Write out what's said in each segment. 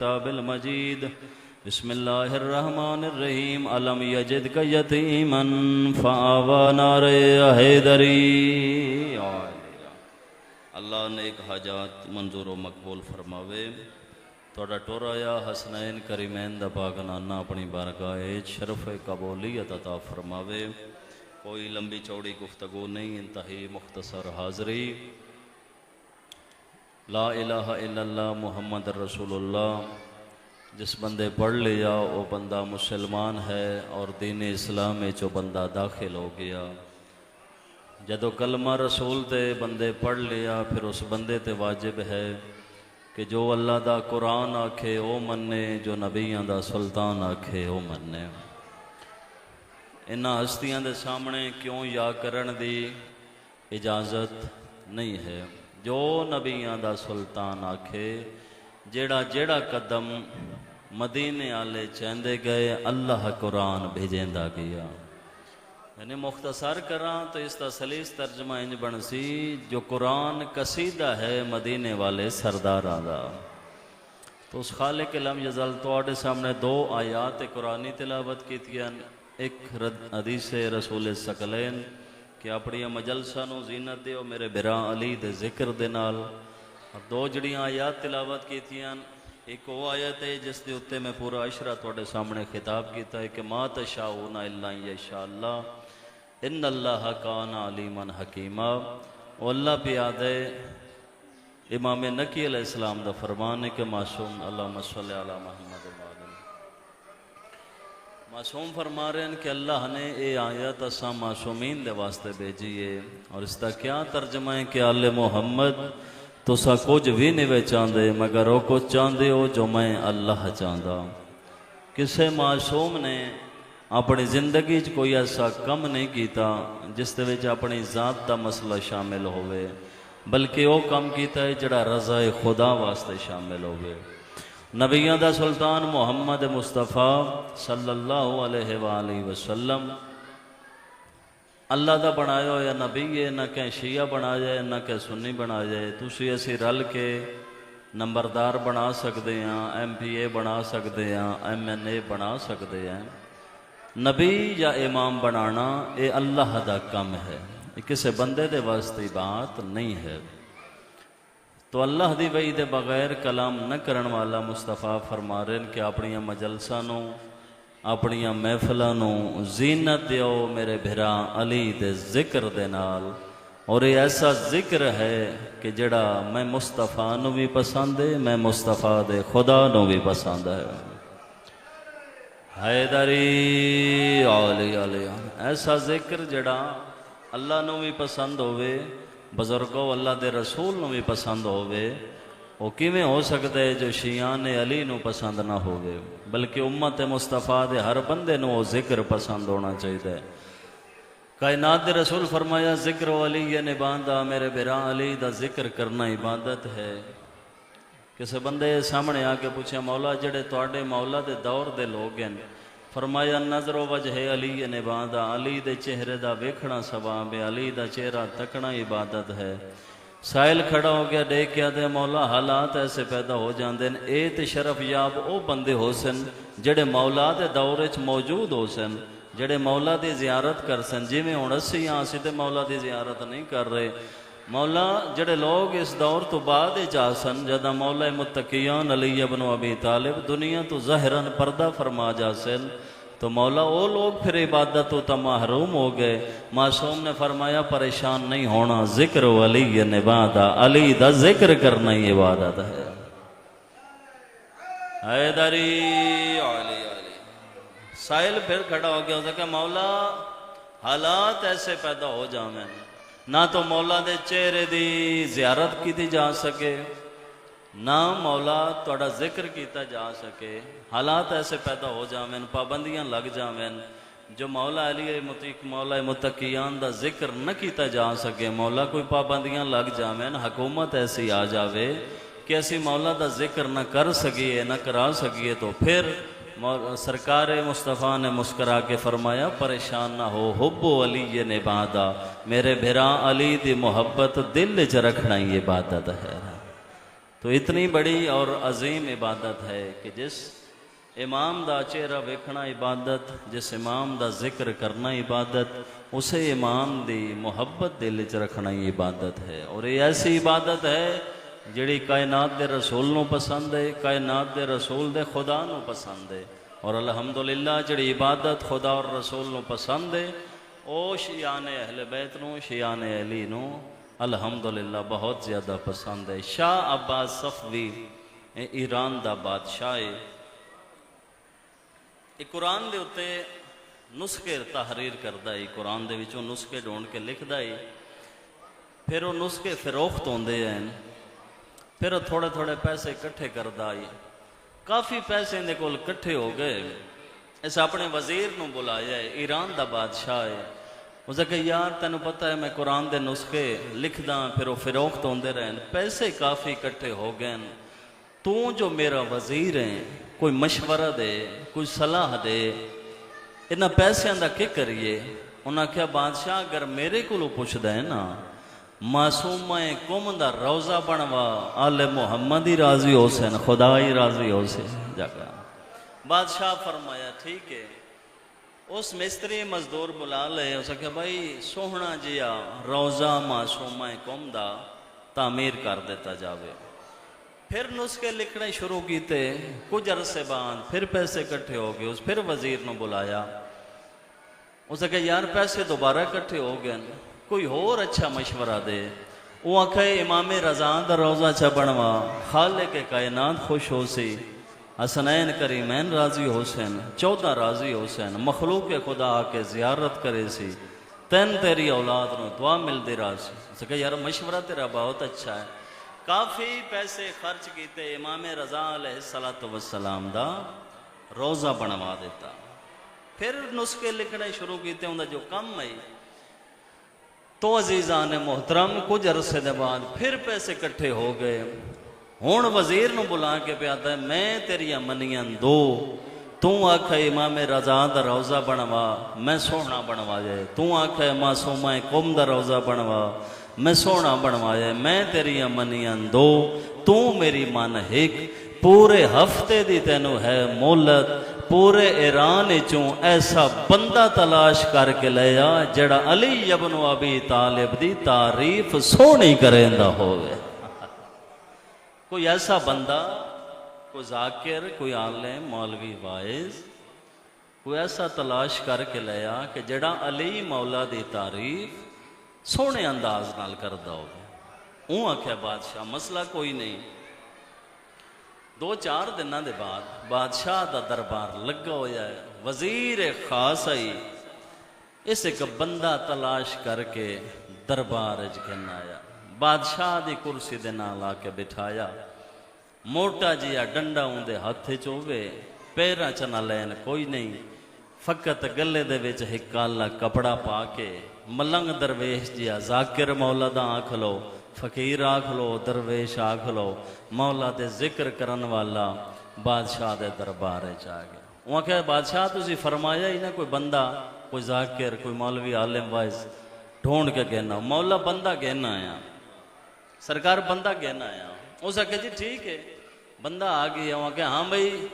الكتاب المجيد بسم الله الرحمن الرحيم ألم يجدك يتيما فآوى نار حیدری اللہ نیک حاجات منظور و مقبول فرماوے توڑا ٹورا یا حسنین کریمین دا پاک نانا اپنی بارگاہ شرف قبولیت عطا فرماوے۔ کوئی لمبی چوڑی گفتگو نہیں، انتہائی مختصر حاضری۔ لا الہ الا اللہ محمد رسول اللہ جس بندے پڑھ لیا وہ بندہ مسلمان ہے اور دین اسلام میں جو بندہ داخل ہو گیا۔ جدو کلمہ رسول تے بندے پڑھ لیا پھر اس بندے تے واجب ہے کہ جو اللہ دا قرآن آکھے او مننے، جو نبیان دا سلطان آکھے او مننے۔ انہاں ہستیاں دے سامنے کیوں یا کرن دی اجازت نہیں ہے۔ جو نبیان دا سلطان آکھے جیڑا جیڑا قدم مدینے آلے چیندے گئے اللہ قرآن بھیجیندہ گیا۔ یعنی مختصر کراں تو اس کا سلیس ترجمہ انج بن سی جو قرآن قصیدہ ہے مدینے والے سرداراں دا۔ تو اس خالق لم یزل تواڈے سامنے دو آیات قرآنی تلاوت کیتیاں، ایک حدیث رسول ثقلین کہ اپنی مجلسہ نو زینت دیو میرے براں علی دے ذکر دے نال، اور دو جڑیاں آیات تلاوت کیتیاں، ایک وہ آیت ہے جس دے اتے میں پورا عشرہ تواڈے سامنے خطاب کیتا ہے کہ ما تشاؤون الا ان یشاء اللہ ان اللہ کان علیما حکیما۔ اور اللہ پہ یاد ہے امام نقی علیہ السلام دا فرمان ہے کہ معصوم اللہم صلی علی محمد وآلہ، معصوم فرما رہے ہیں کہ اللہ نے اے آیت اساں معصومین دے واسطے بھیجیے، اور اس کا کیا ترجمہ ہے کہ آل محمد تو سا کچھ بھی نہیں چاہندے مگر وہ کچھ چاہندے ہو جو میں اللہ چاہندا۔ کسے معصوم نے اپنی زندگی کوئی ایسا کم نہیں کیتا جس دے وچ اپنی ذات دا مسئلہ شامل ہوئے، بلکہ وہ کم کیتا ہے جڑا رضا خدا واسطے شامل ہوئے۔ نبیان دا سلطان محمد مصطفیٰ صلی اللہ علیہ وآلہ وسلم اللہ دا بنایا ہویا نبی ہے، نہ کہ شیعہ بنا جائے نہ کہ سنی بنا جائے۔ تسی ایسی رل کے نمبردار بنا سکتے ہیں، ایم پی اے بنا سکتے ہیں، ایم این اے بنا سکتے ہیں۔ نبی یا امام بنانا اے اللہ دا کم ہے، یہ کسے بندے دے واسطے بات نہیں ہے۔ تو اللہ دی وحی دے بغیر کلام نہ کرن والا مصطفیٰ فرما رہے ہیں کہ اپنی مجلسہ نو اپنی محفلہ نو زینت دیو میرے بھرا علی دے ذکر دے نال، اور یہ ایسا ذکر ہے کہ جڑا میں مصطفیٰ نو بھی پسند ہے، میں مصطفیٰ دے خدا نو بھی پسند ہے۔ حیدری علی علی ایسا ذکر جڑا اللہ نو بھی پسند ہوئے، بزرگوں اللہ دے رسول نو بھی پسند ہوئے، وہ کیویں ہو سکتا ہے جو شیعان علی نو پسند نہ ہوئے؟ بلکہ امت مصطفیٰ دے ہر بندے نو وہ ذکر پسند ہونا چاہیے۔ کائنات دے رسول فرمایا ذکر علی یہ نباندہ، میرے براں علی دا ذکر کرنا عبادت ہے۔ کسے بندے سامنے آ کے پوچھا مولا جڑے تواڈے مولا دے دور دے لوگ ہیں، فرمایا نظر و وجہ علی نباندہ، علی دے چہرے دا ویکھنا ثواب ہے، علی دا چہرہ تکنا عبادت ہے۔ سائل کھڑا ہو گیا دیکھ کے آدھے مولا حالات ایسے پیدا ہو جاندے ہیں، اے تے شرف یاب او بندے ہو سن جڑے مولا دے دورے چ موجود ہو سن، جڑے مولا دی زیارت کر سن۔ جی میں ہن اسی ہاں اسی تے مولا دی زیارت نہیں کر رہے۔ مولا جڑے لوگ اس دور تو بعد جا سن جدا مولا متقیان علی ابن ابی طالب دنیا تو ظاہراً پردہ فرما جا سن، تو مولا وہ لوگ پھر عبادت تو محروم ہو گئے۔ معصوم نے فرمایا پریشان نہیں ہونا، ذکر ولی نبادہ، علی دا ذکر کرنا ہی عبادت ہے۔ حیدری علی علی سائل پھر کھڑا ہو گیا، اسے کہ مولا حالات ایسے پیدا ہو جاویں نہ تو مولا دے چہرے دی زیارت کی جا سکے، نہ مولا توڑا ذکر کیتا جا سکے۔ حالات ایسے پیدا ہو جاویں، پابندیاں لگ جاویں جو مولا علی مولا متقیان دا ذکر نہ کیتا جا سکے، مولا کوئی پابندیاں لگ جاویں، حکومت ایسی آ جاوے کہ ایسی مولا دا ذکر نہ کر سکیے نہ کرا سکیے، تو پھر سرکار مصطفیٰ نے مسکرا کے فرمایا پریشان نہ ہو، حب علی نبادہ، میرے بھرا علی دی محبت دل چ رکھنا ہی عبادت ہے۔ تو اتنی بڑی اور عظیم عبادت ہے کہ جس امام دا چہرہ ویکھنا عبادت، جس امام دا ذکر کرنا عبادت، اسے امام دی محبت دل وچ رکھنا ہی عبادت ہے۔ اور یہ ایسی عبادت ہے جڑی کائنات دے رسول نو پسند ہے، کائنات دے رسول دے خدا نو پسند ہے۔ اور الحمدللہ جڑی عبادت خدا اور رسول نو پسند ہے، او شیعان اہل بیت نو، شیعان علی نو الحمدللہ بہت زیادہ پسند ہے۔ شاہ عباس صفوی ایران دا بادشاہ ہے۔ قرآن دے اتے نسخے تحریر کردا ہے، قرآن دے وچوں نسخے ڈھونڈ کے لکھدا ہے، پھر وہ نسخے فروخت ہوندے ہیں، پھر تھوڑے تھوڑے پیسے کٹھے کردا ہے۔ کافی پیسے اندے کول کٹھے ہو گئے، اس اپنے وزیر نو بلایا ہے، ایران دا بادشاہ ہے۔ اسے کہ یار تینوں پتہ ہے میں قرآن دے نسخے لکھدا پھر وہ فروخت ہوندے رہن، پیسے کافی کٹھے ہو گئے، تو جو میرا وزیر ہے کوئی مشورہ دے، کوئی صلاح دے، انہاں پیسیاں دا کی کریے؟ انہاں کہا بادشاہ اگر میرے کو پوچھدا ہے نا، معصومہ قوم دا روزہ بنوا، آل محمد ہی راضی ہو سن، خدا ہی راضی ہو سن جگہ۔ بادشاہ فرمایا ٹھیک ہے، اس مستری مزدور بلا لے، اسے کہ بھائی سوہنا جیا روزہ معصومہ قوم دا تعمیر کر دیتا جاوے۔ پھر نسخے لکھنے شروع کیتے، کچھ عرصے بعد پھر پیسے کٹھے ہو گئے، اس پھر وزیر نو بلایا، اسے کہ یار پیسے دوبارہ کٹھے ہو گئے، کوئی اور اچھا مشورہ دے۔ وہ آکھے امام رضا دا روزہ چا بنوا، خالق کائنات خوش ہو سی، حسنین کریمین راضی ہو سن، 14 راضی ہو سن، مخلوق خدا آ کے زیارت کرے سی، تین تیری اولاد نو دعا مل دی راضی۔ اسے کہ یار مشورہ تیرا بہت اچھا ہے۔ کافی پیسے خرچ کیتے، امام رضا علیہ السلام دا روزہ بنوا دیتا۔ پھر نسخے لکھنے شروع کیتے، انہاں جو کم آئی تو عزیزان محترم کچھ عرصے دے بعد پھر پیسے کٹھے ہو گئے۔ ہون وزیر نو بلا کے پہ آتا ہے میں تیری منیاں دو، تو آکھا امام رضا دا روزہ بنوا، میں سونا بنوا جائے، تو آکھا معصومہ قوم دا روزہ بنوا، میں سونا بنوا جائے، میں تیری منیاں دو، تو میری من ایک، پورے ہفتے دی تینو ہے مولت، پورے ایران چوں ایسا بندہ تلاش کر کے لیا جڑا علی ابن ابی طالب دی تعریف سونی کریندا ہوئے۔ کوئی ایسا بندہ، کوئی ذاکر، کوئی عالم، مولوی واعظ، کوئی ایسا تلاش کر کے لیا کہ جڑا علی مولا دی تعریف سونے انداز نال کردا ہوئے۔ اون آکھیا بادشاہ مسئلہ کوئی نہیں۔ 2-4 دنوں دے بعد بادشاہ دا دربار لگا ہویا ہے، وزیر خاص آئی، اس ایک بندہ تلاش کر کے دربار جگن آیا، بادشاہ دی کرسی دے نال آ کے بٹھایا، موٹا جیا ڈنڈا اون دے ہاتھ چوے، پیراں چ نہ لین کوئی نہیں، فقط گلے دے وچ ایک کالا کپڑا پا کے، ملنگ درویش جیا ذاکر مولا دا آکھ لو، فقیر آکھ لو، درویش آکھ لو، مولا دے ذکر کرن والا بادشاہ دے دربار چاہ گیا۔ وہاں کہ بادشاہ تسی فرمایا ہی نہ کوئی بندہ، کوئی ذاکر، کوئی مولوی عالم وائز ڈھونڈ کے گہنا، مولا بندہ گہنا آیا، سرکار بندہ گہنا آیا۔ اس نے کہا جی ٹھیک ہے، بندہ آ گیا۔ وہاں کہ ہاں بھائی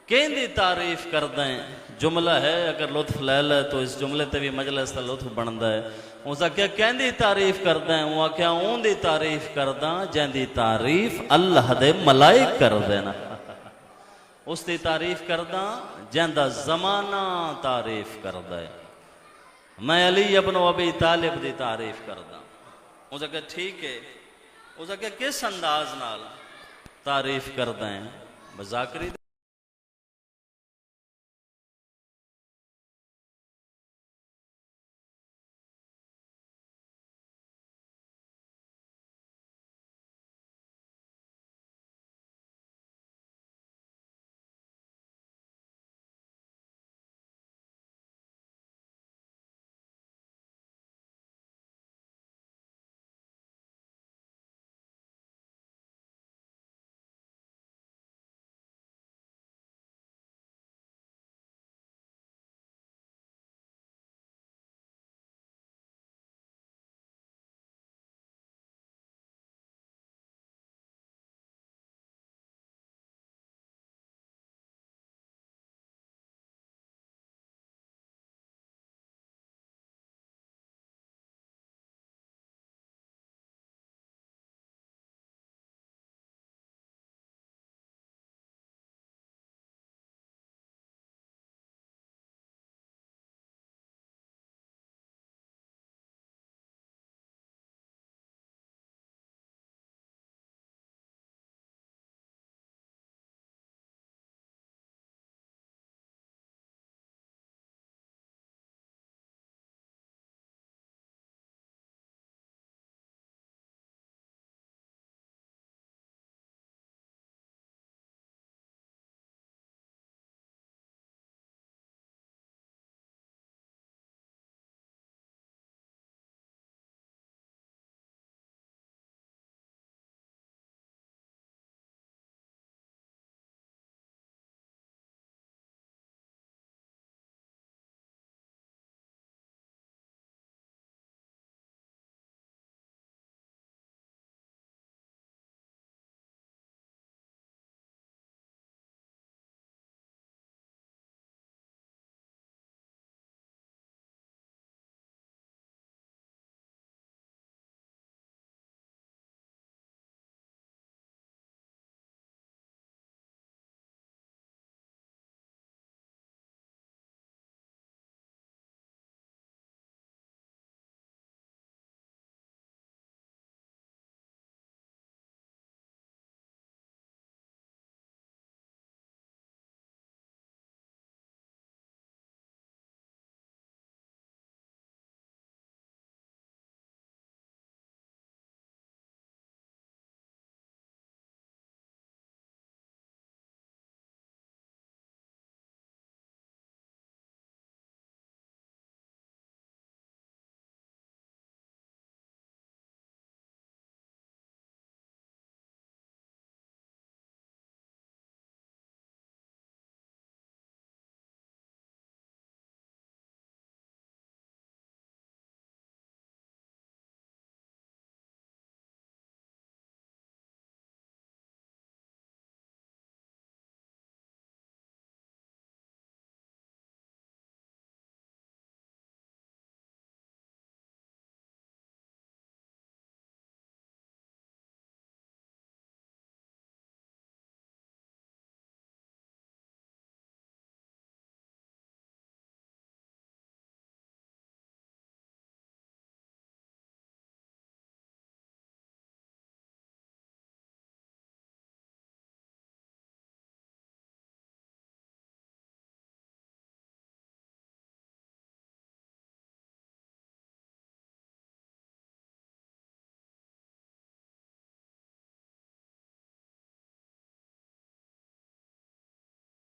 کہیں دی تعریف کردہ ہیں، جملہ ہے اگر لطف لے لے تو اس جملے تے بھی مجلس تا لطف بندا ہے۔ اس نے کہا کہیں دی تعریف کردہ ہیں؟ وہاں کہ اون دی تعریف کردہ جن دی تعریف اللہ دے ملائک کر دینا، اس دی تعریف کردہ جن دا زمانہ تعریف کردہ ہے، میں علی ابن ابی طالب دی تعریف کردہ۔ اس نے کہا ٹھیک ہے، اس نے کہا کس انداز نال تعریف کردہ ہیں؟ بذاکری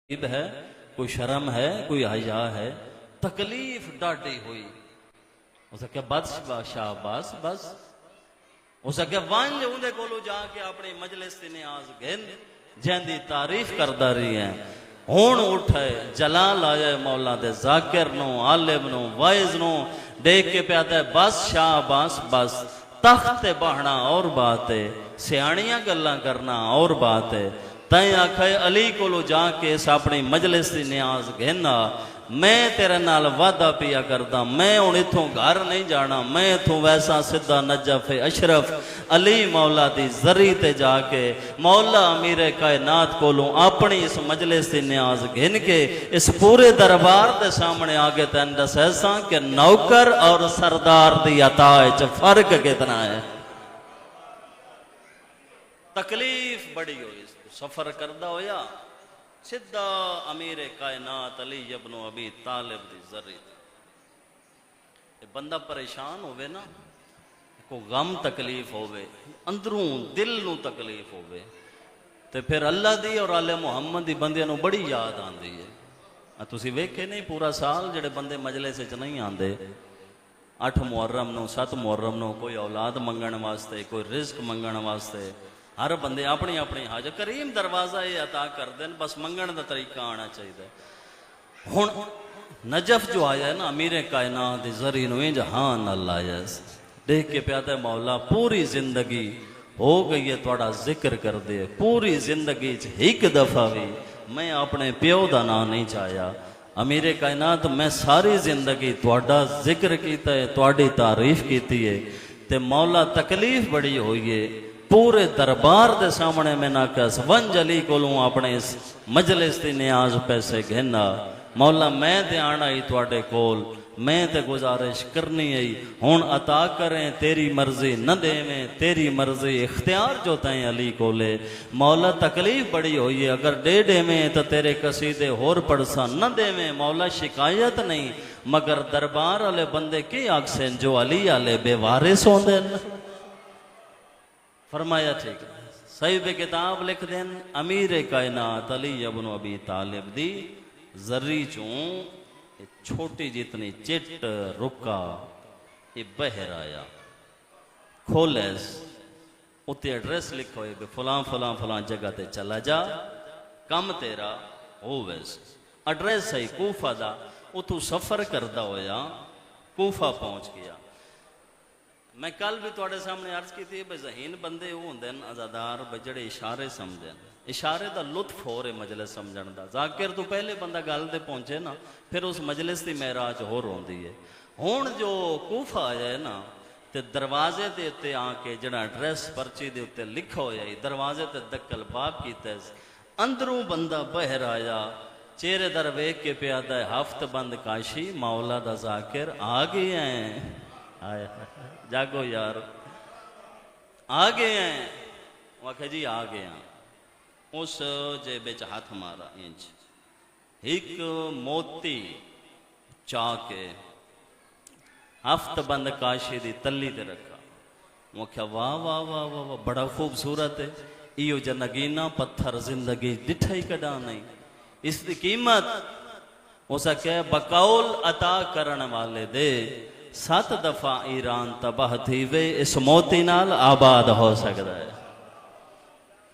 ہے کوئی شرم ہے کوئی حیا ہے تکلیف ڈاڈی ہوئی اس کہ بس بادشاہ بس بس اس کہ ونج اندے کولو جا کے اپنی مجلس دی نیاز گھن جن دی تعریف کردا رہی ہے ہون اٹھے جلال آیا مولا دے ذاکر نو عالم نو وائز نو دیکھ کے پیاتا ہے بس شاہ بس بس تخت بہنا اور بات ہے سیاڑیاں گلاں کرنا اور بات ہے تائیں آکھے علی کولو جا کے اس اپنی مجلس دی نیاز گھنا میں تیرے نال وعدہ پیا کردا میں ہن اتھوں گھر نہیں جانا میں اتھوں ویسا سدھا نجف اشرف علی مولا دی زری تے جا کے مولا امیر کائنات کولوں اپنی اس مجلس دی نیاز گھن کے اس پورے دربار دے سامنے آگے تین دسیساں کہ نوکر اور سردار دی عطا وچ فرق کتنا ہے تکلیف بڑی ہوئی سفر کردہ ہویا سدھا امیر کائنات علی ابن ابی طالب دی ذری بندہ پریشان ہوئے نا کو غم تکلیف ہوئے اندروں دل نو تکلیف ہوئے تے پھر اللہ دی اور آل محمد دی بندیاں نو بڑی یاد آندی ہے تسی ویکھے نہیں پورا سال جڑے بندے مجلس وچ نہیں آندے 8 محرم نو 7 محرم نو کوئی اولاد منگن واسطے کوئی رزق منگن واسطے ہر بندے اپنی اپنی حاجت کریم دروازہ یہ عطا کر دیں بس منگن دا طریقہ آنا چاہیے ہن نجف جو آیا ہے نا امیر کائنات دی ذری نو جہان اللہ آیا دیکھ کے پیاتا ہے مولا پوری زندگی ہو گئی ہے تھوڑا ذکر کر دے پوری زندگی ایک دفعہ بھی میں اپنے پیو دا نام نہیں چاہیا امیر کائنات میں ساری زندگی تھوڑا ذکر کیتا ہے تھوڑی تعریف کیتی ہے تے مولا تکلیف بڑی ہوئی ہے پورے دربار دے سامنے میں نہ کس ونج علی کولوں اپنے اس مجلس دی نیاز پیسے گھنا مولا میں تے آنا ہی تواڈے کول میں تے گزارش کرنی ہے ہن عطا کریں تیری مرضی نہ دیویں تیری مرضی اختیار جو تائیں علی کولے مولا تکلیف بڑی ہوئی ہے اگر دے دیویں تو تیرے قصیدے ہور پڑھسا نہ دیویں مولا شکایت نہیں مگر دربار والے بندے کی آکسیں جو علی والے بے وارث ہوندے فرمایا ٹھیک ہے صحیح کتاب لکھ دیں امیر کائنات علی ابن ابی طالب دی ذری چوں چھوٹی جتنی چٹ رکا یہ بہر آیا کھولیس اتے ایڈریس لکھو ہے فلاں فلاں فلاں جگہ تے چلا جا کم تیرا ہو ویس ایڈریس ہے کوفہ دا اتو سفر کردہ ہویا کوفہ پہنچ گیا میں کل بھی توڑے سامنے عرض کی تھی بھئی ذہین بندے ہوں دن ازادار بجڑے اشارے سمجھیں اشارے دا لطف ہو رہے مجلس سمجھن دا ذاکر تو پہلے بندہ گل دے پہنچے نا پھر اس مجلس دی معراج ہو روندی ہے ہون جو کوفہ آیا ہے نا تے دروازے دے اتے آن کے جڑا ایڈریس پرچی دے اتے لکھا ہویا ہے دروازے تے دکل باب کی تیز اندروں بندہ بہر آیا چہرے در ویک کے پیادہ ہے ہفت بند کاشی مولا دا ذاکر آگے ہیں آیا جاگو یار آگے ہیں وہ کہا جی آگے ہیں اس جیبے ہاتھ مارا انچ ایک موتی چاہ کے ہفت بند کاشی دی تلی دے رکھا وہ کہا واہ واہ واہ واہ بڑا خوبصورت ہے ایو جنگینا پتھر زندگی ڈٹھا ہی کڑا نہیں اس دی قیمت اسا کہ بقول عطا کرن والے دے 7 دفعہ ایران تباہ تھی وے اس موتی نال آباد ہو سکتا ہے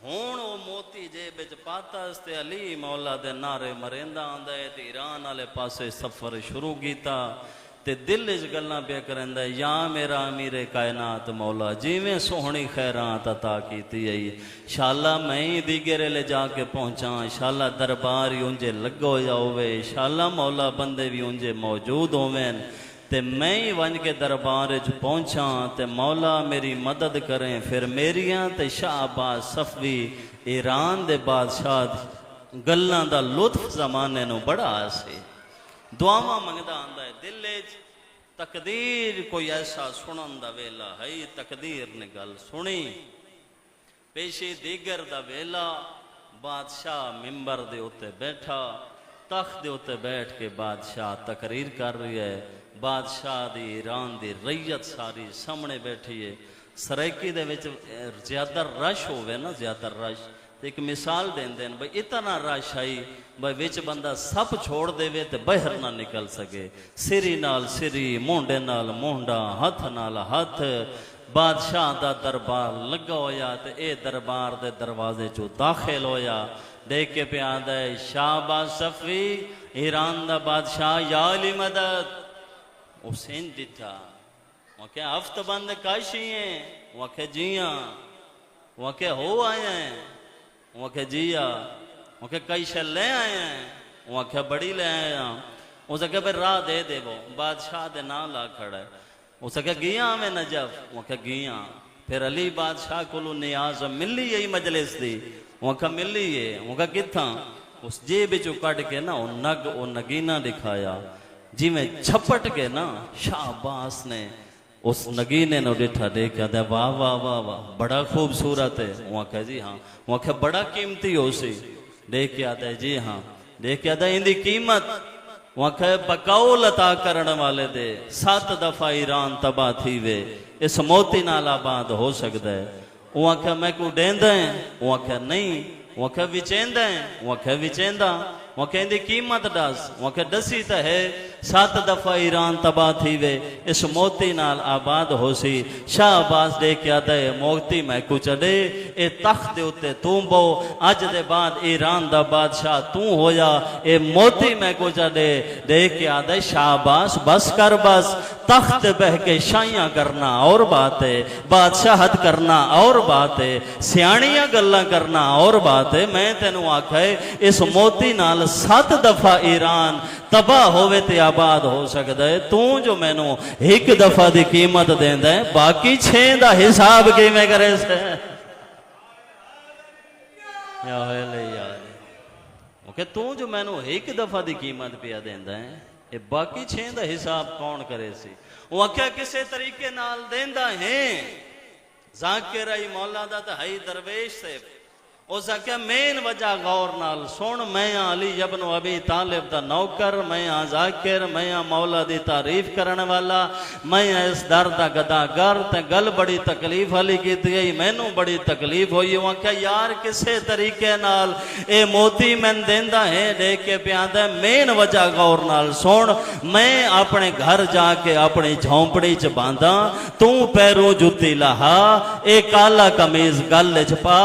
ہون وہ موتی جے بچ پاتا استے علی مولا دے نعرے مرندہ آندہ ہے تے ایران والے پاسے سفر شروع کیتا تے دل اس گلنا پہ کرندہ ہے یا میرا امیر کائنات مولا جی میں سوہنی خیرات عطا کیتی ہے انشاءاللہ میں ہی دیگرے لے جا کے پہنچا انشاءاللہ دربار ہی انجے لگو یا ہوئے انشاءاللہ مولا بندے بھی انجے موجود ہوئے تے میں ہی ونج کے دربار پہنچا تے مولا میری مدد کریں پھر میریاں تے شاہ عباس صفوی ایران دے بادشاہ گلان دا لطف زمانے نو بڑا آسی دعاواں منگدا آندا ہے دل وچ تقدیر کوئی ایسا سنن دا ویلا ہے تقدیر نے گل سنی پیشی دیگر دا ویلا بادشاہ ممبر دے اتے بیٹھا تخت دے اتے بیٹھ کے بادشاہ تقریر کر رہی ہے بادشاہ دی ایران دی ریت ساری سامنے بیٹھی ہے سرائکی دے وچ زیادہ رش ہوئے نا زیادہ رش ایک مثال دین بھائی اتنا رش آئی بھائی وچ بندہ سب چھوڑ دے تے باہر نہ نکل سکے، سری نال سری، مونڈے نال مونڈا، ہاتھ نال ہاتھ، بادشاہ دا دربار لگا ہویا تے اے دربار دے دروازے چو داخل ہویا، دیکھ کے پہ آدھا ہے شہباز صفی ایران دا بادشاہ یا علی مدد، حسین دیتا وہ کہ ہفت بند کاشی ہیں، وہ کہ جیاں، وہ کہ ہو آئے ہیں، وہ کہ جیا، وہ کہ کئی شے لے آئے ہیں، وہ کہ بڑی لے آئے ہیں، اسے کہ پھر راہ دے دے وہ بادشاہ دے نام لا کھڑا ہے، اسے کہ گیاں میں نجف، وہ کہ گیاں، پھر علی بادشاہ کلو نیاز ملی یہی مجلس دی، وہ کہ ملی ہے، وہ کہ کتھاں، اس جیب جو کٹ کے نا وہ نگ وہ نگینہ دکھایا، جی میں چھپٹ کے نا شاہ عباس نے اس نگینے نے ڈٹھا دیکھا دے واہ واہ واہ واہ بڑا خوبصورت ہے، وہ کہ جی ہاں، وہ کہ بڑا قیمتی ہو سی، دیکھ کے آتا ہے جی ہاں، دیکھ کے آتا ہے اندھی قیمت، وہ کہ بقول عطا کرن والے دے 7 دفعہ ایران تباہ تھی وے، اس موتی نال آباد ہو سکتا ہے، وہ کہ میں کو ڈیندہ ہیں، وہ کہ نہیں، وہ کہ وچیندہ ہیں، وہ کہ وچیندہ، وہ کہ اندھی قیمت ڈاس، وہ کہ ڈسی تا ہے 7 دفعہ ایران تباہ تھی وے، اس موتی نال آباد ہو سی، شاہ عباس دے کیا دے موتی میں کو چڑے، اے تخت دے ہوتے توں بو، آج دے بعد ایران دا بادشاہ توں ہویا، اے موتی میں کو چڑے، دے کیا دے شاہ عباس بس کر بس، تخت بہ کے شائیاں کرنا اور بات ہے، بادشاہت کرنا اور بات ہے، سیانیاں گلہ کرنا اور بات ہے، میں تینوں آکھے اس موتی نال 7 دفعہ ایران تباہ ہوئے تے آباد ہو سکتا ہے، توں جو میں نو ایک دفعہ دی قیمت دیندہ ہے باقی 6 دا حساب کی میں کرے سے یا ہوئے یار کہ توں جو میں نو ایک دفعہ دی قیمت پیا دیندہ ہے یہ باقی 6 دا حساب کون کرے سی، وہ کیا کسے طریقے نال دیندہ ہیں، ذاکر ای مولا دا تہائی درویش سے اس کا مین وجہ غور نال سن، میں علی ابن ابی طالب دا نوکر، میں ذاکر، میں مولا دی تعریف کرنے والا، میں اس در دا گداگر، تے گل بڑی تکلیف والی کی گئی، میں نو بڑی تکلیف ہوئی، وہاں کہ یار کسے طریقے نال اے موتی میں دیندہ ہے، دیکھ کے پیاندہ ہے مین وجہ غور نال سن، میں اپنے گھر جا کے اپنی جھونپڑی چ باندھا، توں پیروں جتی لہا، اے کالا کمیز گل چھپا،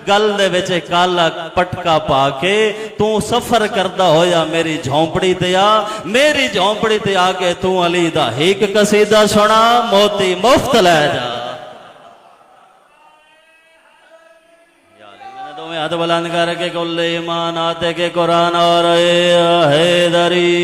گل دے وچے کالا پٹکا پا کے تو سفر کردہ ہویا میری جھونپڑی تیا، میری جھونپڑی تیا کے تو علی دا ایک قصیدہ سنا، موتی مفت لے جا، یا علی میں نے دو میں ہاتھ بلند کر کے کل ایمان آتے کے قرآن اور حیدری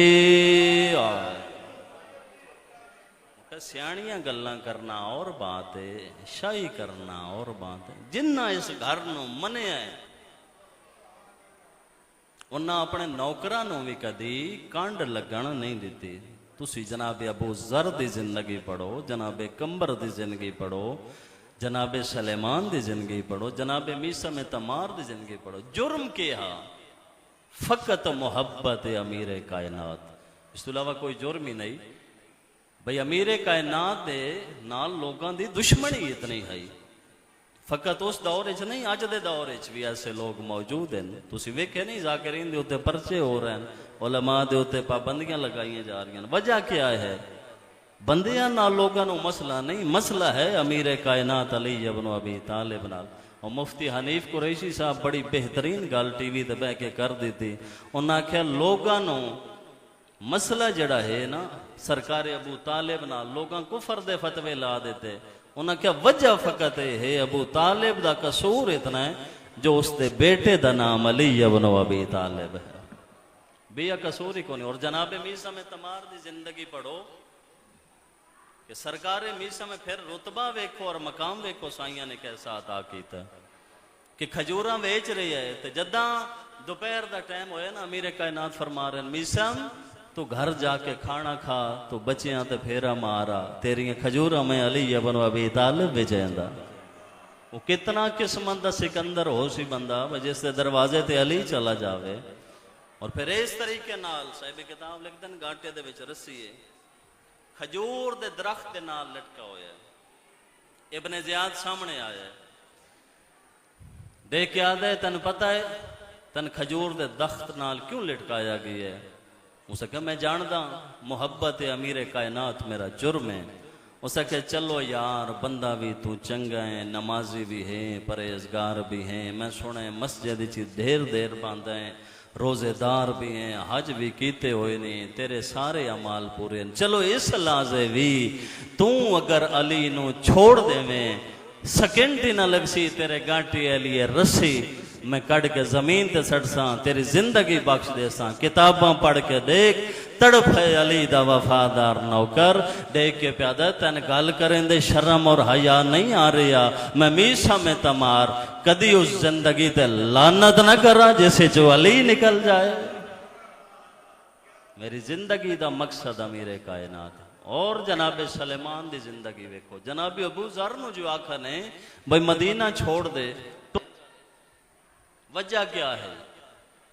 سیانیاں گلاں کرنا اور بات ہے، شاہی کرنا اور بات ہے، جنہ اس گھر نو منے ہے انہاں اپنے نوکرانوں بھی کدی کانڈ لگن نہیں دیتی، تسی جناب ابو ذر دی زندگی پڑھو، جناب کمبر دی زندگی پڑھو، جناب سلیمان دی زندگی پڑھو، جناب میثم تمار دی زندگی پڑھو، جرم کیا فقط محبت امیر کائنات، اس تو علاوہ کوئی جرم ہی نہیں، بھئی امیر کائنات دے نال لوگاں دی دشمنی اتنی ہے، فقط اس دور اچھ نہیں آج دے دور اچھ بھی ایسے لوگ موجود ہیں، تسی ویکھے نہیں ذاکرین دے ہوتے پرچے ہو رہے ہیں، علماء دے ہوتے پابندیاں لگائیں جا رہی ہیں، وجہ کیا ہے؟ بندیاں نال لوگاں نو مسئلہ نہیں، مسئلہ ہے امیر کائنات علی ابن ابی طالب نال، اور مفتی حنیف قریشی صاحب بڑی بہترین گل ٹی وی تے بیٹھ کے کر دیتی، انہاں کہا لوگاں نو مسئلہ جڑا ہے نا سرکار ابو طالب نہ لوگاں کفر دے فتوے لا دیتے، انہاں کیا وجہ فقط ہے ابو طالب دا قصور اتنا ہے جو اس دے بیٹے دا نام علی ابن ابی طالب ہے، بیا قصور ہی کونی، اور جناب میثم تمار دی زندگی پڑھو کہ سرکار میثم میں پھر رتبہ ویکھو اور مقام ویکھو سائیاں نے کیسا عطا کیتا کہ کھجوراں ویچ رہی ہے، تے جداں دوپہر دا ٹائم ہوئے نا امیر کائنات فرما رہے ہیں میثم تو گھر جا کے کھانا کھا تو بچیاں تے پھیرا مارا، تیریاں کھجوراں میں علی ابن ابی طالب وچیندا، وہ کتنا قسمت دا سکندر ہو سی بندہ جس دے دروازے تے علی چلا جاوے، اور پھر اس طریقے نال صاحب کتاب لکھتے ہیں گاٹے دے وچ رسی ہے کھجور دے درخت دے نال لٹکا ہویا ہے، ابن زیاد سامنے آیا ہے، دیکھ کے آدھے تن پتہ ہے تن کھجور دے درخت نال کیوں لٹکایا گیا ہے؟ اسے کہا میں جاندہ محبت امیر کائنات میرا جرم ہے۔ اسے کہا چلو یار بندہ بھی تو چنگا ہے، نمازی بھی ہیں، پرہیزگار بھی ہیں، میں سنے مسجد چی دیر باندھا ہیں، روزے دار بھی ہیں، حج بھی کیتے ہوئے نہیں، تیرے سارے عمال پورے ہیں، چلو اس لازے بھی تو اگر علی نو چھوڑ دے میں سیکنڈ ہی نہ لگ سی تیرے گانٹی علی رسی میں کڑ کے زمین تے سڑ ساں، تیری زندگی بخش دے ساں، کتاباں پڑھ کے دیکھ تڑپ ہے علی دا وفادار نوکر، دیکھ کے پیادہ تین گال کریں دے شرم اور حیا نہیں آ رہا، میں میسا میں تمار کدی اس زندگی تے لعنت نہ کرا جیسے جو علی نکل جائے۔ میری زندگی دا مقصد امیر کائنات۔ اور جناب سلیمان دی زندگی ویکھو، جناب ابو ذر نو جو آکھا نے بھئی مدینہ چھوڑ دے تو وجہ کیا ہے؟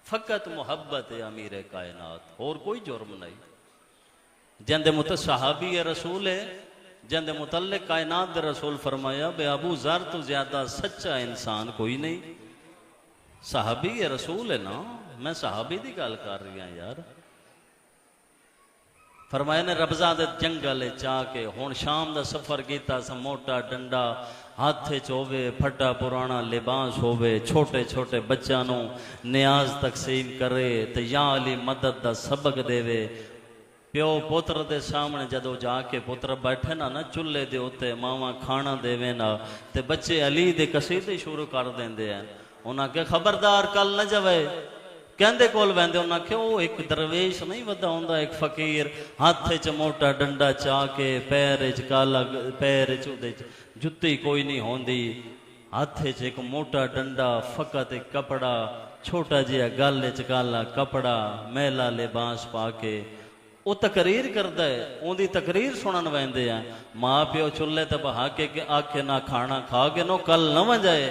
فقط محبت امیر کائنات، اور کوئی جرم نہیں۔ جن دے صحابی رسول ہے، جن دے متعلق کائنات دے رسول فرمایا بے ابو ذر تو زیادہ سچا انسان کوئی نہیں۔ صحابی رسول ہے نا، میں صحابی دی گل کر رہی ہوں یار۔ فرمایا نے ربضہ دے جنگل چاہ کے ہون شام دا سفر کیتا سا، موٹا ڈنڈا ہاتھے چوے، پھٹا پرانا لباس ہووے، چھوٹے چھوٹے بچہ نو نیاز تقسیم کرے تے یا علی مدد دا سبق دے وے۔ پیو پوتر دے سامنے جدو جا کے پوتر بیٹھے نا چولہے دے ہوتے ماما کھانا دے وے نا تے بچے علی دے قصیدے شروع کر دیں دے ہیں، انہاں کہ خبردار کل نہ جوے کہندے کول ویندے، انہاں کہ وہ ایک درویش نہیں ودا ہوندا، ایک فقیر ہاتھے چ موٹا ڈنڈا چاہ کے پیر چ کالا، پیر چ جتی کوئی نہیں ہوندی، ہاتھے چ ایک موٹا ڈنڈا، فقط ایک کپڑا چھوٹا جہا گل چ کالا کپڑا، میلا لباس پا کے وہ تقریر کردا ہے، اون دی تقریر سنن ویندے ہیں۔ ماں پیو چولہے تے بہا کے آکھے نہ کھانا کھا کے نو کل نہ وجائے،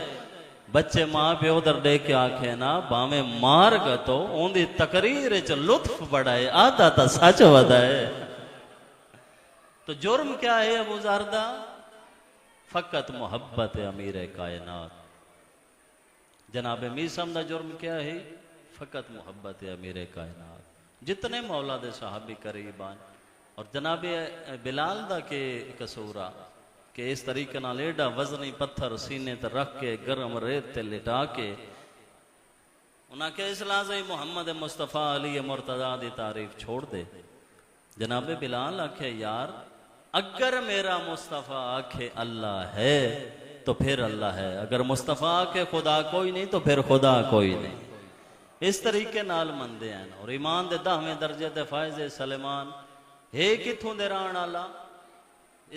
بچے ماں پیو در دے کے آکھے نا باویں مار گا تو اون دی تقریر چ لطف بڑا ہے، آدھا تا سچ ودا ہے۔ تو جرم کیا ہے ابو ذر دا؟ فقط محبت امیر کائنات۔ جناب میسم دا جرم کیا ہے؟ فقط محبت امیر کائنات۔ جتنے مولا دے صحابی قریبان اور جناب بلال دا کے قصورا کہ اس طریقے نال ایڈا وزنی پتھر سینے تے رکھ کے گرم ریت تے لٹا کے انہاں کہ اس لازم محمد مصطفیٰ علی مرتضیٰ دی تعریف چھوڑ دے۔ جناب بلال آکھے یار اگر میرا مصطفیٰ آکھے اللہ ہے تو پھر اللہ ہے، اگر مصطفیٰ آکھے خدا کوئی نہیں تو پھر خدا کوئی نہیں۔ اس طریقے نال مندے ہیں اور ایمان دے 10ویں درجے دے فائز سلیمان ہے کتھوں دے ران والا؟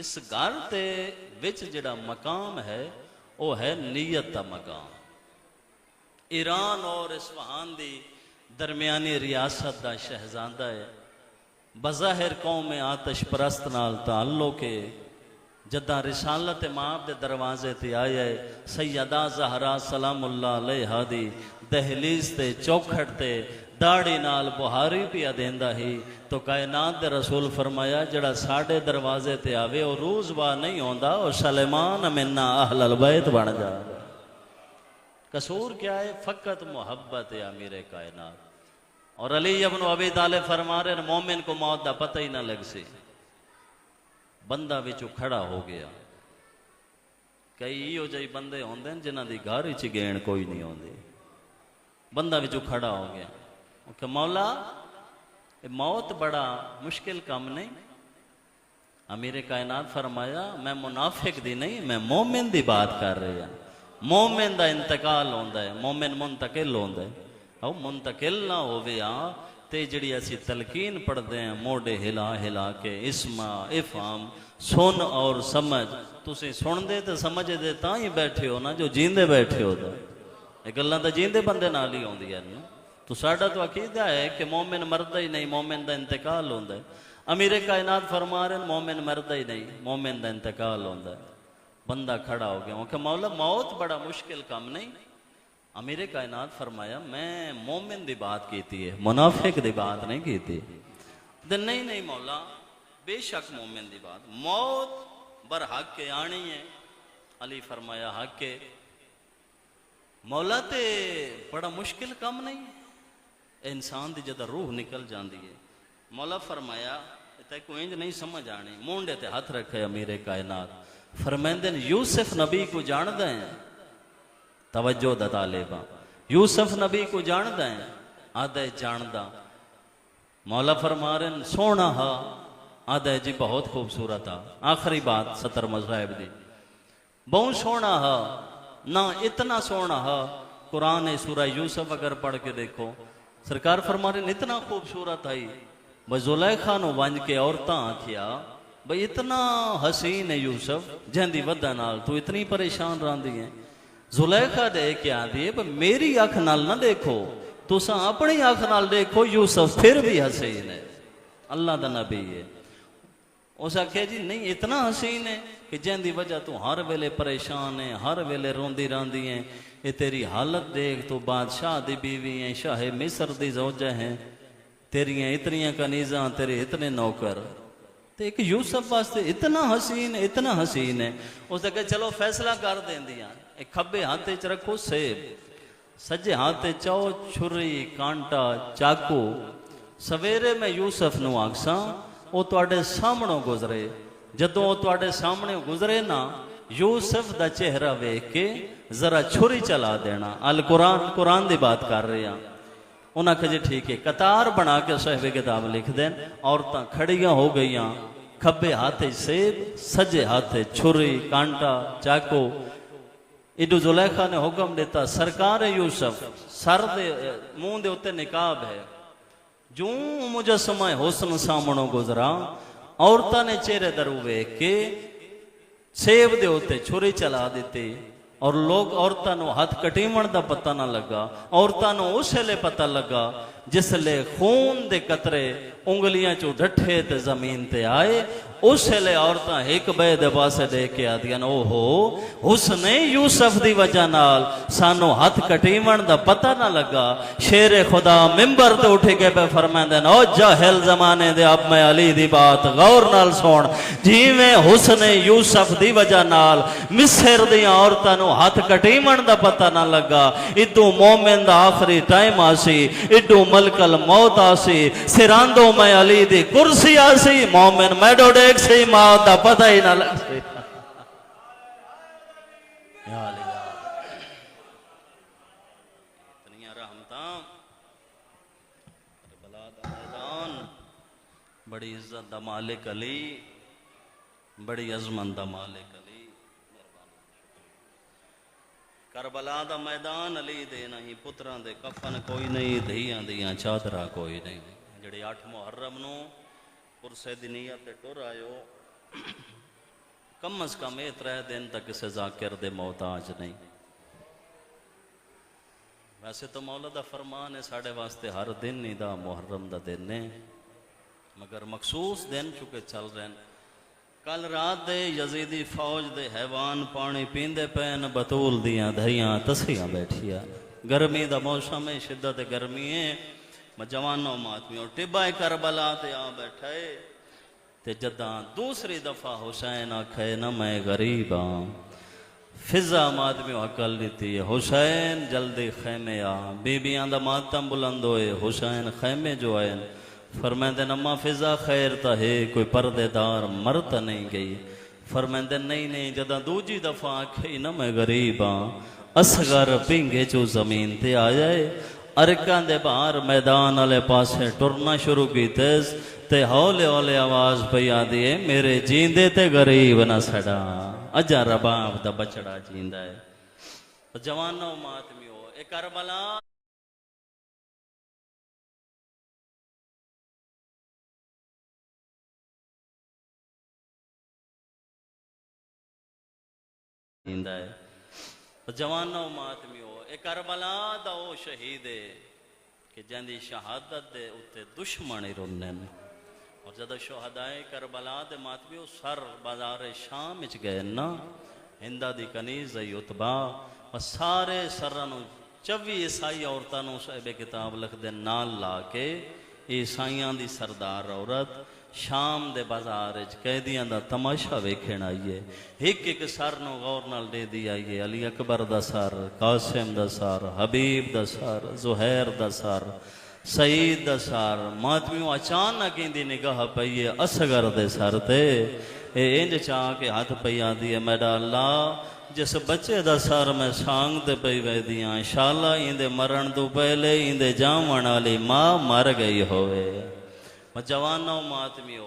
اس گھر تے وچ جڑا مقام ہے وہ ہے نیت دا مقام۔ ایران اور اصفہان دی درمیانی ریاست دا شہزادہ ہے، بظاہر قوم آتش پرست نال تعلق ہے، جدہ رسالت ماں دے دروازے تے آیا ہے، سیدہ زہرا سلام اللہ علیہ دی دہلیز تے چوکھٹ تے داڑی نال بہاری پیا دیندا ہی تو کائنات دے رسول فرمایا جڑا ساڑھے دروازے تے آوے اور روز با نہیں ہوندا اور سلیمان منا اہل البیت بن جا۔ قصور کیا ہے؟ فقط محبت امیر کائنات۔ اور علی ابن ابی طالب فرما رہے مومن کو موت دا پتہ ہی نہ لگ سی، بندہ وچوں کھڑا ہو گیا۔ کئی ایو جائی بندے ہوندے ہیں جنہاں دی گھر وچ گین کوئی نہیں ہوندی، بندہ وچوں کھڑا ہو گیا کہ مولا موت بڑا مشکل کام نہیں۔ امیر کائنات فرمایا میں منافق دی نہیں، میں مومن دی بات کر رہی ہوں۔ مومن دا انتقال ہوندا ہے، مومن منتقل ہوندا ہے، او منتقل نہ ہووے ہاں تے جڑی اسی تلقین پڑھتے ہیں موڈے ہلا ہلا کے اسما افہام سن اور سمجھ، تسی سن دے تے سمجھ دے تاں ہی بیٹھے ہو نا جو جیندے بیٹھے ہو دا یہ گلاں تے جیندے بندے نال ہی ہوندیاں نا۔ تو ساڈا تو عقیدہ ہے کہ مومن مردہ ہی نہیں، مومن دا انتقال ہوندا ہے۔ امیر کائنات فرما رہے ہیں مومن مردہ ہی نہیں، مومن دا انتقال ہوندا ہے۔ بندہ کھڑا ہو گیا کہ مولا موت بڑا مشکل کام نہیں۔ امیر کائنات فرمایا میں مومن دی بات کیتی ہے، منافق دی بات نہیں کیتی۔ نہیں نہیں مولا بے شک مومن دی بات، موت بر حق کے آنی ہے۔ علی فرمایا حق کے مولا تے بڑا مشکل کام نہیں انسان دی جدہ روح نکل جاندی ہے. مولا فرمایا تے کوئی انج نہیں سمجھ آنی. مونڈے تے ہاتھ رکھے امیر کائنات فرمائندے یوسف نبی کو جان دیں. توجہ دا طالبہ یوسف نبی کو جان دیں. آدھے جاندہ. مولا فرما رہے ہیں سونا ہا. آدھے جی بہت خوبصورت ہا. آخری بات 70 مذاہب دی بہت سونا ہا نہ اتنا سونا ہا. قرآن سورہ یوسف اگر پڑھ کے دیکھو سرکار فرما رہے ہیں اتنا خوبصورت ہے. بھائی زلیخا نو ونج کے عورتاں آکھیا بھائی اتنا حسین ہے یوسف جہندی ودا نال تو اتنی پریشان راندی ہیں. زلیخا دے کے آدھی ہے میری آنکھ نال نہ دیکھو تساں اپنی آنکھ نال دیکھو یوسف پھر بھی حسین ہے. اللہ دا نبی ہے. اس آکھیا جی نہیں اتنا حسین ہے کہ جہندی وجہ تو ہر ویلے پریشان ہے ہر ویلے روندی راندی ہیں. یہ تیری حالت دیکھ تو بادشاہ دی بیوی ہیں شاہ مصر دی زوجہ ہیں تیریاں اتنیاں کنیزاں تیرے اتنے نوکر تو ایک یوسف واسطے اتنا حسین ہے اتنا حسین ہے. اس نے کہا چلو فیصلہ کر دیں دیا. ایک کھبے ہاتھے چ رکھو سیب سجے ہاتھے چاؤ چھری کانٹا چاکو. سویرے میں یوسف نو آکساں وہ تواڈے سامنے گزرے. جدوں وہ تواڈے سامنے گزرے نا یوسف دا چہرہ ویکھ کے ذرا چھری چلا دینا. قرآن دی بات کر رہے ہیں. انہاں کہا جی ٹھیک ہے. قطار بنا کے صاحب کتاب لکھ دیں. عورتاں کھڑیاں ہو گئیاں کھبے ہاتھے سیب سجے ہاتھے چھری کانٹا چاکو. ایڈو زلیخا نے حکم دیتا سرکار یوسف سر دے منہ دے اتے نقاب ہے. جوں مجسمہ حسن سامنوں گزرا عورتاں نے چہرے درو ویکھ کے سیب دے اتے چھری چلا دیتے. اور لوگ عورتاں نو ہاتھ کٹیمن دا پتہ نہ لگا. عورتاں نو اس لے پتہ لگا جس لے خون دے قطرے انگلیاں چو ڈٹھے تے زمین تے آئے. اس لے عورتاں ایک بے دے پاسے دے کے آدیاں او ہو حسن یوسف دی وجہ نال سانو ہاتھ کٹیمن دا پتہ نہ لگا. شیر خدا ممبر تے اٹھے کے پہ فرمائندے او جاہل زمانے دے اب میں علی دی بات غور نال سن. جیویں حسن یوسف دی وجہ نال مصر دی عورتاں نو ہاتھ کٹیمن دا پتہ نہ لگا ادو مومن دا آخری ٹائم آسی ادو ملک الموت آسی سراندو میں علی دی کرسی آسی مومن میڈو ڈیک سے موت دا پتہ ہی نہ لگ سی. یا علی اتنی رحمتاں کربلا دا میدان بڑی عزت دا مالک علی بڑی عظمت دا مالک علی. کربلا دا میدان علی دے نہیں پتران دے کفن کوئی نہیں دھیاں دیاں چادرہ کوئی نہیں. جڑے 8 محرم نو پرسے دنیا تے ٹر آئیو کم از کم 3 دن تک کسے ذاکر دے محتاج نہیں. ویسے تو مولا دا فرمان ہے ساڑھے واسطے ہر دن نہیں دا محرم دا دن ہے مگر مخصوص دن چکے چل رہے ہیں. کل رات دے یزیدی فوج دے حیوان پانی پیندے پین بطول دیاں دھیاں تسیاں بیٹھیا. گرمی دا موسم ہے شدت گرمی ہے جوانوں ماتمیوں ٹبائے کربلا تے آ بیٹھے تے جداں دوسری دفعہ حسین آکھے نہ میں غریب ہاں فضا ماتمیوں عقل دیتی ہے حسین جلدی خیمے آ. بیبیاں دا ماتم بلند ہوئے حسین خیمے جو آئے فرمائندے نما فضا خیر تا ہے کوئی پردے دار مرت نہیں گئی. فرمائندے نہیں جداں دوجی دفعہ آکھے نہ میں غریب ہاں اصغر پنگے چو زمین تے آ جائے ارکان دے باہر میدان والے پاسے ٹرنا شروع کی تے ہولے ہولے آواز پئی آدھی ہے میرے جیندے تے غریب نہ سڑا اجا رباب دا بچڑا جیندا ہے. جوانوں ماتمیوں اے کربلا جیندا ہے. جوانوں ماتمیوں اے کربلا دا او شہید ہے کہ جہاں شہادت دے اتے دشمن رونے نے. اور جدہ شہدائے کربلا دے ماتمیوں سر بازار شام اچ گئے نا ہندہ دی کنیز ای اتبا اور سارے سرانو 24 عیسائی عورتانوں صاحب کتاب لکھ دے نال لا کے عیسائیاں دی سردار عورت ਸ਼ਾਮ ਦੇ ਬਾਜ਼ਾਰ ਵਿੱਚ ਕੈਦੀਆਂ ਦਾ ਤਮਾਸ਼ਾ ਵੇਖਣ ਆਈਏ। ਇੱਕ ਇੱਕ ਸਰ ਨੂੰ ਗੌਰ ਨਾਲ ਦੇ ਦੀ ਆਈਏ। ਅਲੀ ਅਕਬਰ ਦਾ ਸਰ, ਕਾਸਿਮ ਦਾ ਸਰ, ਹਬੀਬ ਦਾ ਸਰ, ਜ਼ੁਹੈਰ ਦਾ ਸਰ, ਸਈਦ ਦਾ ਸਰ। ਮਾਤਮੀਓ ਅਚਾਨਕ ਇਹਦੀ ਨਿਗਾਹ ਪਈ ਹੈ ਅਸਗਰ ਦੇ ਸਰ ਤੇ। ਇਹ ਇੰਜ ਚਾਹ ਕੇ ਹੱਥ ਪਈ ਆਂਦੀ ਹੈ, ਮੇਰਾ ਅੱਲਾ ਜਿਸ ਬੱਚੇ ਦਾ ਸਰ ਮੈਂ ਸਾਂਗ ਤੇ ਪਈ ਵੈਦੀਆਂ, ਸ਼ਾਲਾ ਇਹਦੇ ਮਰਨ ਤੋਂ ਪਹਿਲੇ ਇਹਦੇ ਜਾਵਣ ਵਾਲੀ ਮਾਂ ਮਰ ਗਈ ਹੋਵੇ। ਜਵਾਨੋ ਮਾਤਮੀਓ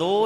2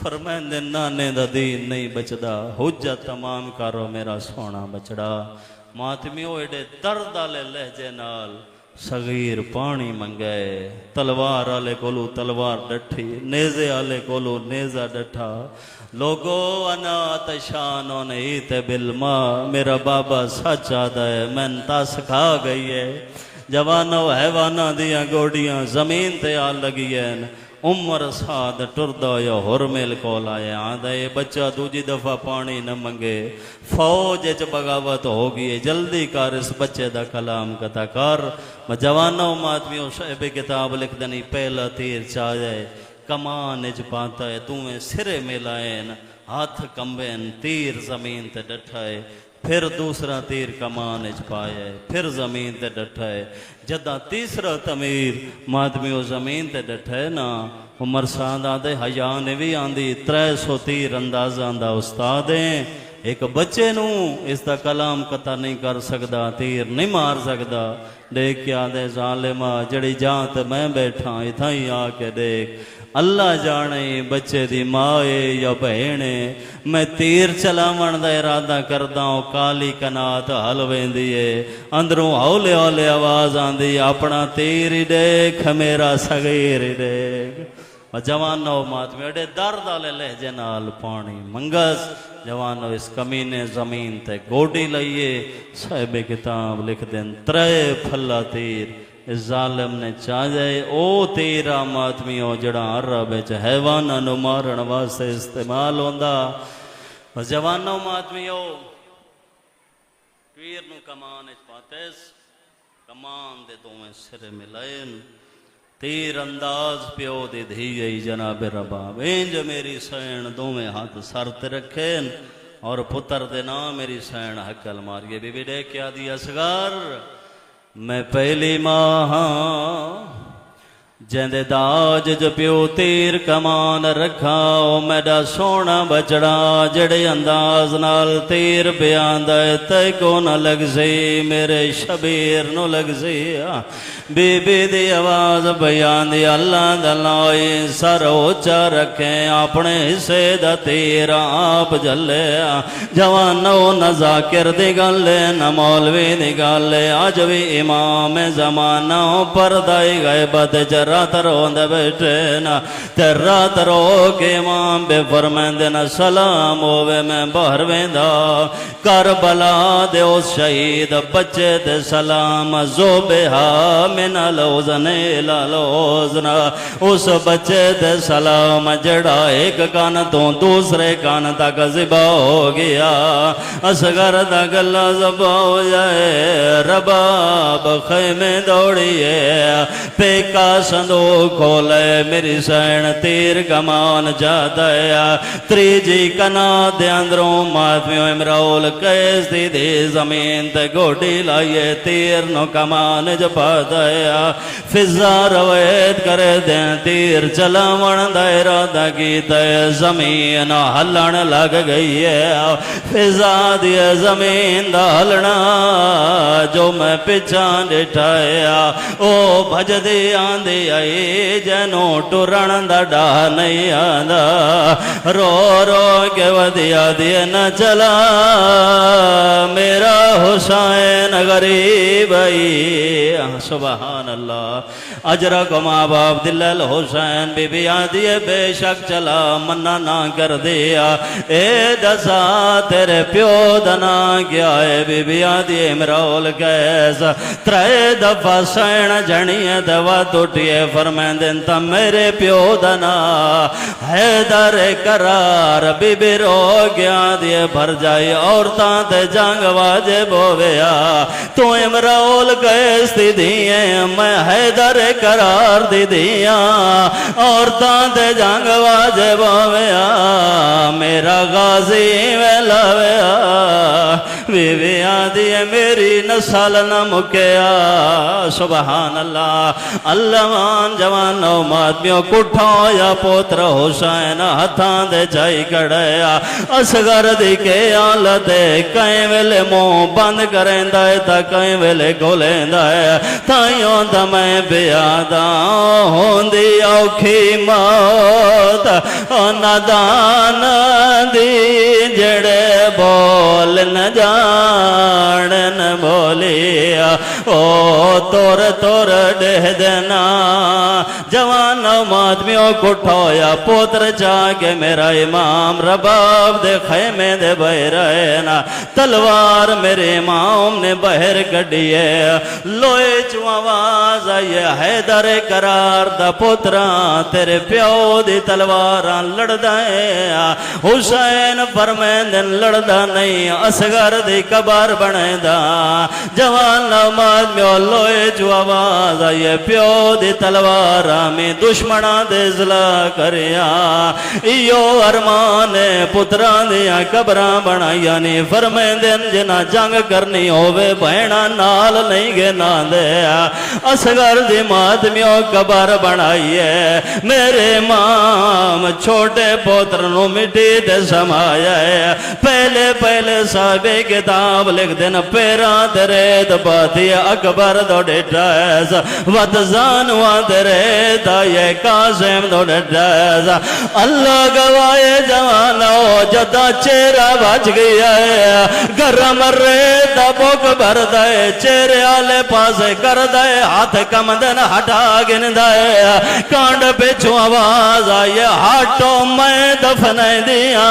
فرمائندے نانے دا دین نہیں بچدا، حجت تمام کرو میرا سونا بچڑا۔ ماتمیو ایڈے درد والے لہجے نال صغیر پانی منگائے، تلوار والے کولو تلوار ڈٹھی، نیزے والے کولو نیزہ ڈٹھا۔ لوگو انا تشانو نہیں تے بالما، میرا بابا سچ آدھا ہے میں تاس کھا گئی ہے۔ جوانو حیوانہ دیاں گوڑیاں زمین تے آ لگی ہیں، عمر ساد ٹردہ یا ہرمیل کول آیا آدھا یہ بچہ دوجی دفعہ پانی نہ منگے، فوج اچ بغاوت ہوگی، جلدی کر اس بچے دا کلام کتا کر۔ جوانوں ماتمیوں صاحب کتاب لکھ دنی پہلا تیر چاہ جائے کمان اچ پاتا ہے، تمہیں سرے ملائیں ہاتھ کمبین، تیر زمین تے ڈٹھائے، پھر دوسرا تیر کمان اچ پایا ہے، پھر زمین تے ڈٹھا ہے۔ جدہ تیسرا تمیر مادمیو زمین تے ڈٹھا ہے نا، عمر سان آدھے حیان بھی آندھی 300 تیر انداز آندھا استادیں، ایک بچے نو اس دا کلام قطع نہیں کر سکدا، تیر نہیں مار سکدا۔ دیکھ کے آدھے ظالمہ جڑی جانت میں بیٹھا اتھا ہی آ کے دیکھ، اللہ جانے بچے دی مائے یا بہنے، میں تیر چلاون دا ارادہ کردا ہوں، کالی کنات حل ویندی ہے، اندروں ہولے ہولے آواز آندی، اپنا تیر ہی دیکھ میرا صغیر ہی دیکھ۔ جوانو ماتمی اڈے درد والے لہجے نال پانی منگس، جوانو اس کمینے زمین تے گوڈی لئیے، صاحب کتاب لکھ دیں 3 پھلا تیر اس ظالم نے چاہ جائے، او تیرا ماتمیوں جڑا عرب ہے حیوانہ نو مارن واسطے استعمال ہوندا۔ جوانو ماتمیوں تیر نو کمان اچ پاتیس، کمان دے دویں سرے ملائن، تیر انداز پیو دی دھیئی جناب رباب، انج میری سین دویں ہاتھ سر تے رکھیں اور پتر دے نام میری سین حقل ماریے۔ بی بی ڈے کیا دی اصغر، میں پہلی ماں ہاں جیندے داج جو پیو تیر کمان رکھا، او میڈا سونا بچڑا جڑے انداز نال تیر بیاندہ تے کو نہ لگ سی، میرے شبیر نو لگ سی۔ بی بی دی آواز بیان دی، اللہ دلائی سر اوچا رکھیں، اپنے حصے دا تیر آپ جلے۔ جوانو نہ ذاکر دی گلے نہ مولوی دی گلے، آج بھی امام زمانہ پردائی غیبت رات روند بیٹھے نا، تے رات رو کے امام بے فرمیندے نا، سلام ہوئے میں باہر ویندہ، کربلا دے اس شہید بچے دے سلام، زوبہا من لوزن لوزنا، اس بچے دے سلام جڑا ایک کان تو دوسرے کان تک ذبح ہو گیا، اصغر دا گلہ ذبح ہو جائے، رباب خیمے دوڑیے، پیکا صندوق کھولے، میری سین تیر کمان جاتا ہے، تریجی کنا دے اندروں ماتمیوں امرول کیس دی دی زمین تے گوڑی لائیے، تیر نو کمان جپاتا ہے، فضا رویت کرے دیں، تیر چلاون دا ارادہ کیتا ہے، زمین ہلن لگ گئی ہے، فضا دی زمین دا ہلنا جو میں پچھان ڈٹھایا، او بھج دی آندھی آئی جنو ٹرن دا ڈا نہیں آندہ، رو رو کے ودیا دیے نہ چلا میرا حسین غریب آئی۔ سبحان اللہ، اجرکم آب عبداللہ الحسین، بی بی آدھیے بے شک چلا منہ نہ کر دیا، اے دسا تیرے پیو دنا کیا ہے، بی بی آدھیے امرول کیسا، 3 دفعہ سین جھنیے دوا توٹیے، فرمین دن تا میرے پیو دنا حیدر قرار، بی بی رو گیا دیے بھر جائی، عورتاں تے جنگ واجب ہویا، تو امرول کیس دی دیئے، میں حیدر قرار دی دیا، عورتاں تے جنگ واجب ہویا، میرا غازی ویلا ویا، بی بی آدھی میری نسل نہ مکیا۔ سبحان اللہ، اللہوان جوانو مادمیوں کٹھا یا پوتر حسین ہتھاں دے جائی کڑیا، اصغر دی کے آلت کہیں ویلے موں بند بند کریندا ہے تا کئی ویلے کھولیندا ہے تائیوں دا میں بیادا ہوندی اوکھی موت نادان دی جڑے بول نہ جانن بولیا او تور تور دہ دینا جوان مادمیوں کٹھویا پوتر چاہ کے میرا امام رباب دے خیمے دے بہ رہنا تلوار میرے امام نے بہر کڈیے لوئے چو آواز آئیے حیدر قرار دا پوتران تیرے پیو دی تلواران لڑ دائیں حسین فرمیندن لڑ دا نہیں اصغر دی کبار بنے دا جوان نماد میں لوئے جو آواز آئیے پیو دی تلواران میں دشمنہ دے ازلا کریا ایو ارمان پتران دیا کبران بنائی یعنی فرمیندن جنا جنگ کرنی ہوئے بہنا نال نہیں گے نا دے اصغر دی مادمیوں کبر بنائیے میرے امام چھوٹے پوترنوں مٹی دے سمایا ہے پہلے صحابے کتاب لکھ دینا پیران تیرے باتی اکبر دو ڈیٹائز وطزانوان تیرے دائے قاسم دو ڈیٹائز اللہ گوائے جوانو جدا چیرہ بچ گیا ہے گرم رے دبوک بھر دائے چیرے آلے پاسے کر دائے ہاتھ کمدن ہٹا گن دائے کانڈ پیچھو آواز آئیے ہاتھوں میں دفنے دیا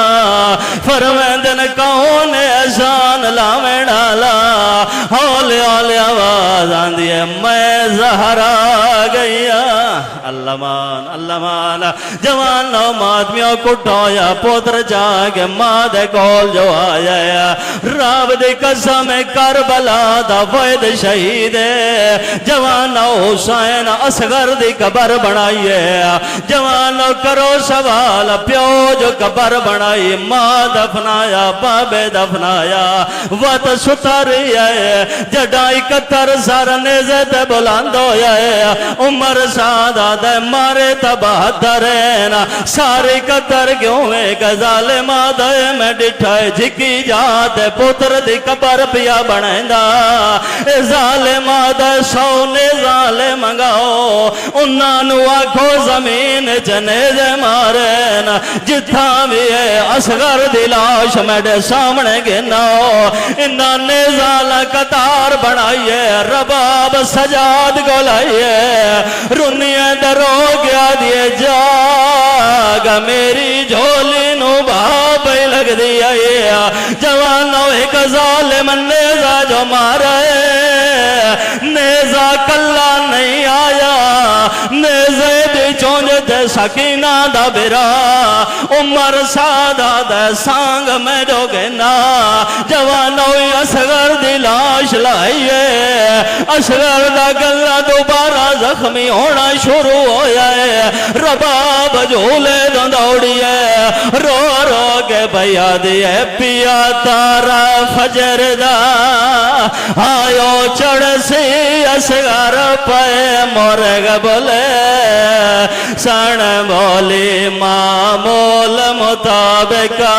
فرمیندن کون احسان لاویں ڈالا ہولے ہولے آواز آندیے میں زہرا گیا اللہ مان جوان نو مادمیوں کٹھویا پوتر جا کے ماں دے کول جو آیا راب دی قسم کربلا دا وید شہید جوانو حسین اصغر دی قبر بنائیے جوانو کرو سوال پیو جو قبر بنائی ماں دفنایا بابے دفنایا وط ستاری ہے جڈائی کتر سار نیزت بلاندو ہے عمر سادہ دے مارے تبہتر ہے ساری کتر کیوں ایک ظالم آدھے میں ڈٹھائے جھکی جاتے پتر دی قبر پیا بنائندہ ظالم آدھے سونے ظالم گاؤ انہوں آکھو زمین جنیزے مارین جتھا بھی ہے اصغر دی لاش میڈے سامنے گناؤ انہوں نے ظالہ قطار بنائیے رباب سجاد کو لائیے رنیے درو گیا دیے جاگا میری جھولی نو بھاپی لگ دیا جوانو ایک ظالم نیزہ جو مارے نیزہ کلا نہیں آیا نیزے دی چونج دے سکینہ دا برا عمر سادہ دے سانگ میں جو گنا جوانو اصغر دی لاش لائیے اصغر دا گلہ دوبارہ زخمی ہونا شروع ہویا ہے رباب جھولے دوڑیے رو رو کے بھیا دیے پیا تارا فجر دا آیو چڑھ سی اصغر پہ مورگ بولے سن بولی معمول مطابقہ